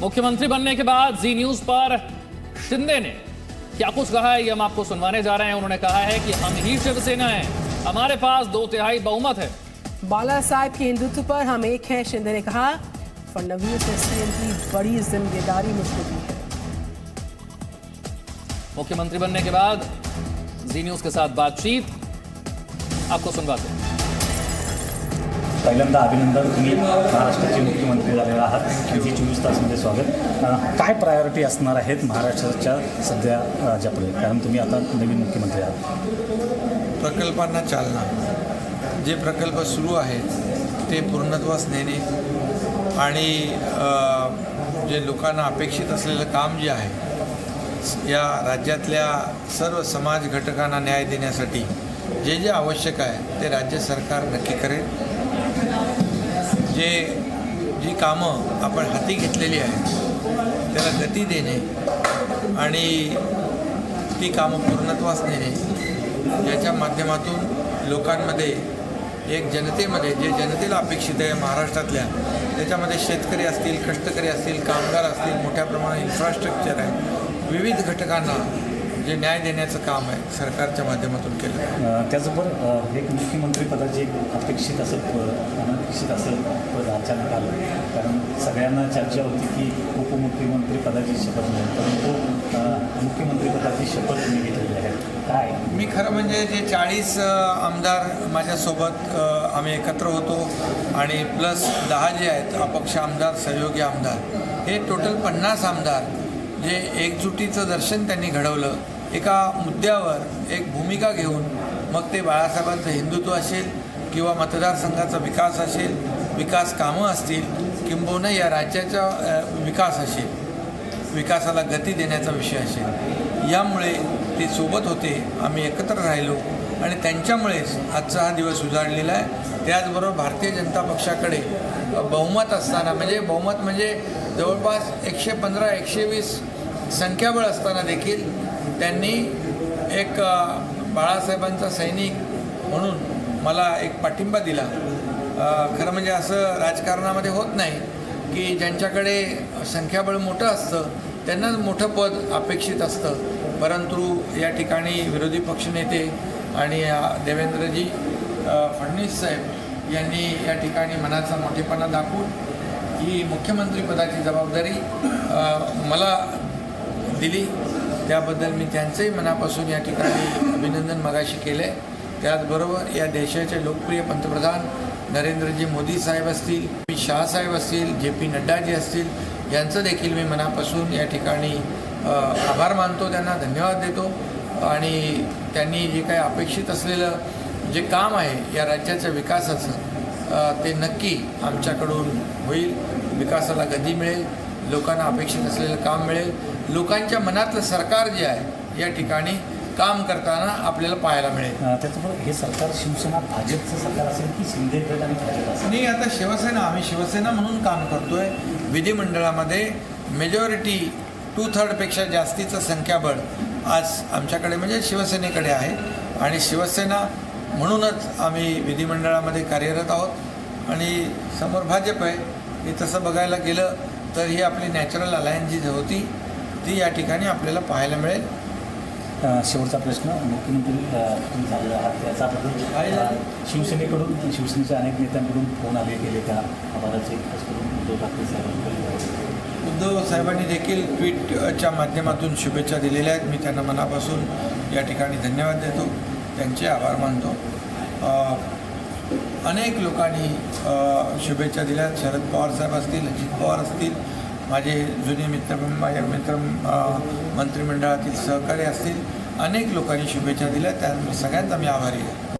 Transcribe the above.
मुख्यमंत्री बनने के बाद जी न्यूज पर शिंदे ने क्या कुछ कहा है, ये हम आपको सुनवाने जा रहे हैं। उन्होंने कहा है कि हम ही शिवसेना है, हमारे पास 2/3 बहुमत है। बाला साहब के हिंदुत्व पर हम एक हैं, शिंदे ने कहा। फडणवीस ने सीएम की बड़ी जिम्मेदारी मुझको दी है। मुख्यमंत्री बनने के बाद जी न्यूज के साथ बातचीत आपको सुनवाते हैं। पहिल्यांदा अभिनंदन, तुम्ही महाराष्ट्राचे मुख्यमंत्री झालेला आहात। 24 तासमध्ये स्वागत। काय प्रायोरिटी असणार आहेत महाराष्ट्राच्या सध्या राज्यापुढे, कारण तुम्ही आता नवीन मुख्यमंत्री आहात? प्रकल्पांना चालना, जे प्रकल्प सुरू आहेत ते पूर्णत्वास नेणे आणि जे लोकांना अपेक्षित असलेलं काम जे आहे, या राज्यातल्या सर्व समाज घटकांना न्याय देण्यासाठी जे जे आवश्यक आहे ते राज्य सरकार नक्की करेल। जी कामं आपण हाती घेतलेली आहेत त्याला गती देणे आणि ती कामं पूर्णत्वास नेणे, याच्या माध्यमातून लोकांमध्ये एक जनतेमध्ये जे जनतेला अपेक्षित आहे महाराष्ट्रातल्या, त्याच्यामध्ये शेतकरी असतील, कष्टकरी असतील, कामगार असतील, मोठ्या प्रमाणात इन्फ्रास्ट्रक्चर आहे, विविध घटकांना जे न्याय देण्याचं काम आहे सरकारच्या माध्यमातून केलं। त्याचबरोबर एक मुख्यमंत्री पदाची एक अपेक्षित असं अनपेक्षित असं पद अचानक आलं, कारण सगळ्यांना चर्चा होती की उपमुख्यमंत्री पदाची शपथ नाही, परंतु मुख्यमंत्री पदाची शपथ तुम्ही घेतलेली आहे। काय मी खरं म्हणजे जे 40 आमदार माझ्यासोबत आम्ही एकत्र होतो आणि प्लस 10 जे आहेत अपक्ष आमदार, सहयोगी आमदार, हे टोटल 50 आमदार जे एकजुटीचं दर्शन त्यांनी घडवलं, एका मुद्द्यावर एक भूमिका घेऊन, मग ते बाळासाहेबांचं हिंदुत्व असेल किंवा मतदारसंघाचा विकास असेल, विकास कामं असतील, किंबहुना या राज्याचा विकास असेल, विकासाला गती देण्याचा विषय असेल, यामुळे ते सोबत होते, आम्ही एकत्र राहिलो आणि त्यांच्यामुळेच आजचा हा दिवस उजाडलेला आहे। त्याचबरोबर भारतीय जनता पक्षाकडे बहुमत असताना, म्हणजे बहुमत म्हणजे जवळपास 115-120 संख्याबळ असताना देखील त्यांनी एक बाळासाहेबांचा सैनिक म्हणून मला एक पाठिंबा दिला। खरं म्हणजे असं राजकारणामध्ये होत नाही की ज्यांच्याकडे संख्याबळ मोठं असतं त्यांनाच मोठं पद अपेक्षित असतं, परंतु या ठिकाणी विरोधी पक्षनेते आणि देवेंद्रजी फडणवीस साहेब यांनी या ठिकाणी मनाचा मोठेपणा दाखवून ही मुख्यमंत्रीपदाची जबाबदारी मला दिली, त्याबद्दल मी त्यांचंही मनापासून या ठिकाणी अभिनंदन मगाशी केले। त्याचबरोबर या देशाचे लोकप्रिय पंतप्रधान नरेंद्रजी मोदी साहेब असतील, अमित शाह साहेब असतील, JP नड्डाजी असतील, यांचं देखील मी मनापासून या ठिकाणी आभार मानतो, त्यांना धन्यवाद देतो आणि त्यांनी जे काही अपेक्षित असलेलं जे काम आहे या राज्याच्या विकासाचं, ते नक्की आमच्याकडून होईल। विकासाला गती मिळेल, लोकांना अपेक्षित असलेलं काम मिळेल, लोकांच्या मनातलं सरकार जे आहे या ठिकाणी काम करताना आपल्याला पाहायला मिळेल। त्याचबरोबर हे सरकार शिवसेना भाजपचं सरकार असेल की शिंदे गट आणि भाजप असेल? नाही, आता शिवसेना, आम्ही शिवसेना म्हणून काम करतोय। विधिमंडळामध्ये मेजॉरिटी 2/3पेक्षा जास्तीचं संख्याबळ आज आमच्याकडे म्हणजे शिवसेनेकडे आहे आणि शिवसेना म्हणूनच आम्ही विधिमंडळामध्ये कार्यरत आहोत आणि समोर भाजप आहे। हे तसं बघायला गेलं तर ही आपली नॅचरल अलायन्स जी होती ती या ठिकाणी आपल्याला पाहायला मिळेल। शेवटचा प्रश्न, मुख्यमंत्री झालेला आहात त्याच्याबद्दल शिवसेनेकडून, शिवसेनेच्या अनेक नेत्यांकडून फोन आले गेले का आभाराचे, खास करून उद्धव ठाकरे साहेबांकडे? उद्धव साहेबांनी देखील ट्विटच्या माध्यमातून शुभेच्छा दिलेल्या आहेत, मी त्यांना मनापासून या ठिकाणी धन्यवाद देतो, त्यांचे आभार मानतो। अनेक लोकांनी शुभेच्छा दिल्या, शरद पवार साहेब असतील, अजित पवार असतील, माझे जुने माझ्या मंत्रिमंडळातील सहकारी असतील, अनेक लोकांनी शुभेच्छा दिल्या, त्या सगळ्यांचा मी आभारी आहे।